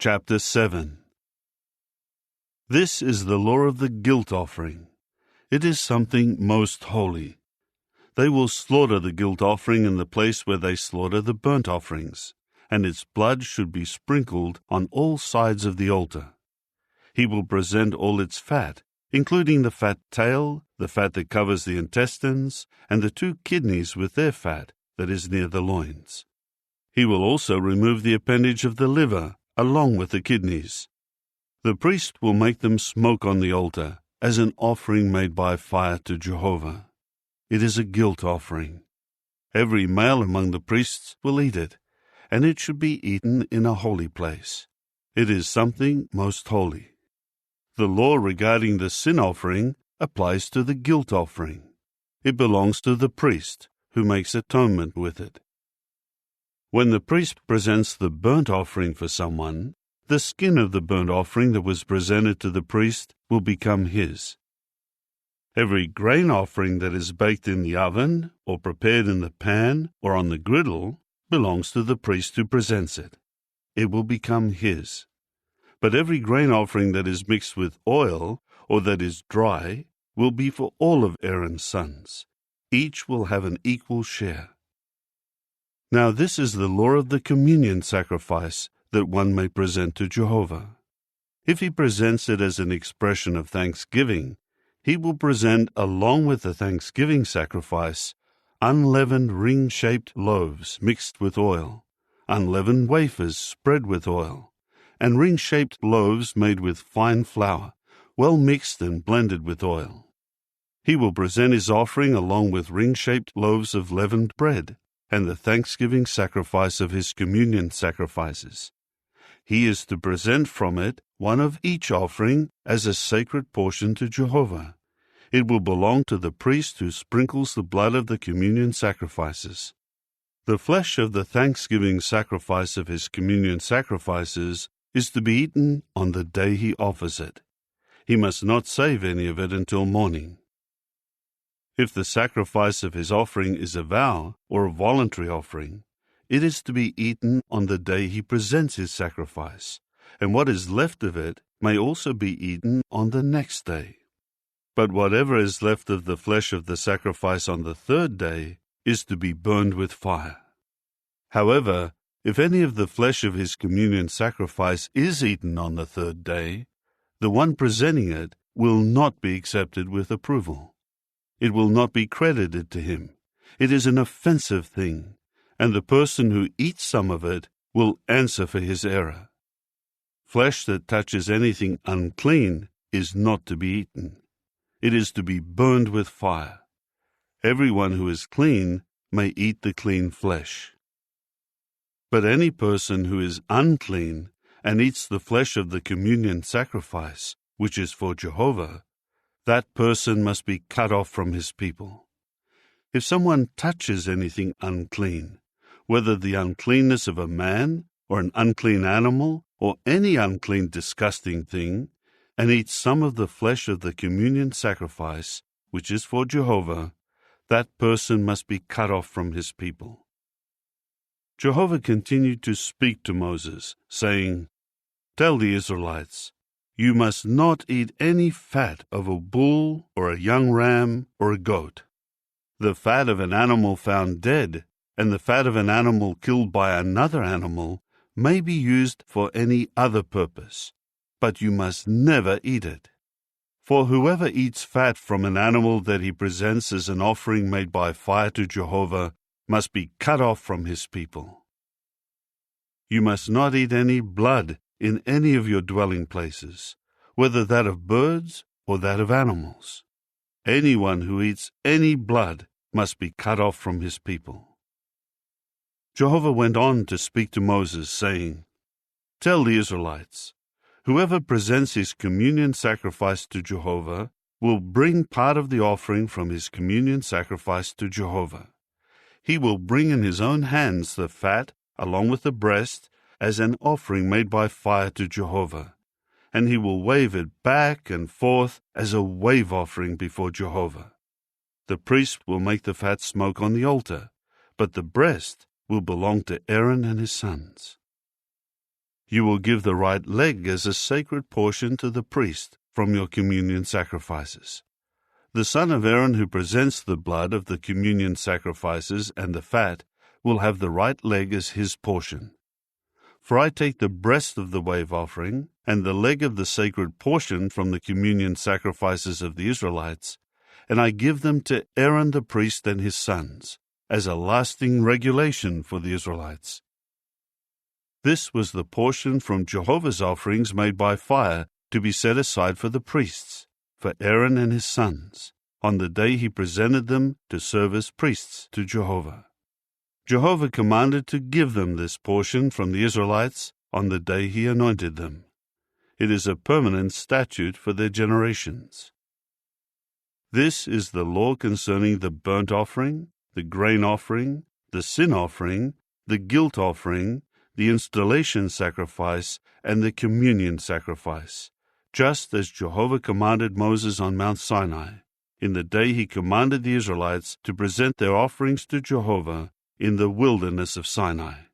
Chapter 7. This is the law of the guilt offering. It is something most holy. They will slaughter the guilt offering in the place where they slaughter the burnt offerings, and its blood should be sprinkled on all sides of the altar. He will present all its fat, including the fat tail, the fat that covers the intestines, and the 2 kidneys with their fat that is near the loins. He will also remove the appendage of the liver, along with the kidneys. The priest will make them smoke on the altar as an offering made by fire to Jehovah. It is a guilt offering. Every male among the priests will eat it, and it should be eaten in a holy place. It is something most holy. The law regarding the sin offering applies to the guilt offering. It belongs to the priest, who makes atonement with it. When the priest presents the burnt offering for someone, the skin of the burnt offering that was presented to the priest will become his. Every grain offering that is baked in the oven, or prepared in the pan, or on the griddle, belongs to the priest who presents it. It will become his. But every grain offering that is mixed with oil, or that is dry, will be for all of Aaron's sons. Each will have an equal share. Now this is the law of the communion sacrifice that one may present to Jehovah. If he presents it as an expression of thanksgiving, he will present along with the thanksgiving sacrifice unleavened ring-shaped loaves mixed with oil, unleavened wafers spread with oil, and ring-shaped loaves made with fine flour, well mixed and blended with oil. He will present his offering along with ring-shaped loaves of leavened bread, and the thanksgiving sacrifice of his communion sacrifices. He is to present from it one of each offering as a sacred portion to Jehovah. It will belong to the priest who sprinkles the blood of the communion sacrifices. The flesh of the thanksgiving sacrifice of his communion sacrifices is to be eaten on the day he offers it. He must not save any of it until morning. If the sacrifice of his offering is a vow or a voluntary offering, it is to be eaten on the day he presents his sacrifice, and what is left of it may also be eaten on the next day. But whatever is left of the flesh of the sacrifice on the 3rd day is to be burned with fire. However, if any of the flesh of his communion sacrifice is eaten on the 3rd day, the one presenting it will not be accepted with approval. It will not be credited to him. It is an offensive thing, and the person who eats some of it will answer for his error. Flesh that touches anything unclean is not to be eaten. It is to be burned with fire. Everyone who is clean may eat the clean flesh. But any person who is unclean and eats the flesh of the communion sacrifice, which is for Jehovah, that person must be cut off from his people. If someone touches anything unclean, whether the uncleanness of a man or an unclean animal or any unclean disgusting thing, and eats some of the flesh of the communion sacrifice, which is for Jehovah, that person must be cut off from his people. Jehovah continued to speak to Moses, saying, "Tell the Israelites, you must not eat any fat of a bull or a young ram or a goat. The fat of an animal found dead and the fat of an animal killed by another animal may be used for any other purpose, but you must never eat it. For whoever eats fat from an animal that he presents as an offering made by fire to Jehovah must be cut off from his people. You must not eat any blood in any of your dwelling places, whether that of birds or that of animals. Anyone who eats any blood must be cut off from his people." Jehovah went on to speak to Moses, saying, "Tell the Israelites, whoever presents his communion sacrifice to Jehovah will bring part of the offering from his communion sacrifice to Jehovah. He will bring in his own hands the fat along with the breast as an offering made by fire to Jehovah, and he will wave it back and forth as a wave offering before Jehovah. The priest will make the fat smoke on the altar, but the breast will belong to Aaron and his sons." You will give the right leg as a sacred portion to the priest from your communion sacrifices. The son of Aaron who presents the blood of the communion sacrifices and the fat will have the right leg as his portion. For I take the breast of the wave offering and the leg of the sacred portion from the communion sacrifices of the Israelites, and I give them to Aaron the priest and his sons, as a lasting regulation for the Israelites. This was the portion from Jehovah's offerings made by fire to be set aside for the priests, for Aaron and his sons, on the day he presented them to serve as priests to Jehovah. Jehovah commanded to give them this portion from the Israelites on the day he anointed them. It is a permanent statute for their generations. This is the law concerning the burnt offering, the grain offering, the sin offering, the guilt offering, the installation sacrifice, and the communion sacrifice, just as Jehovah commanded Moses on Mount Sinai, in the day he commanded the Israelites to present their offerings to Jehovah in the wilderness of Sinai.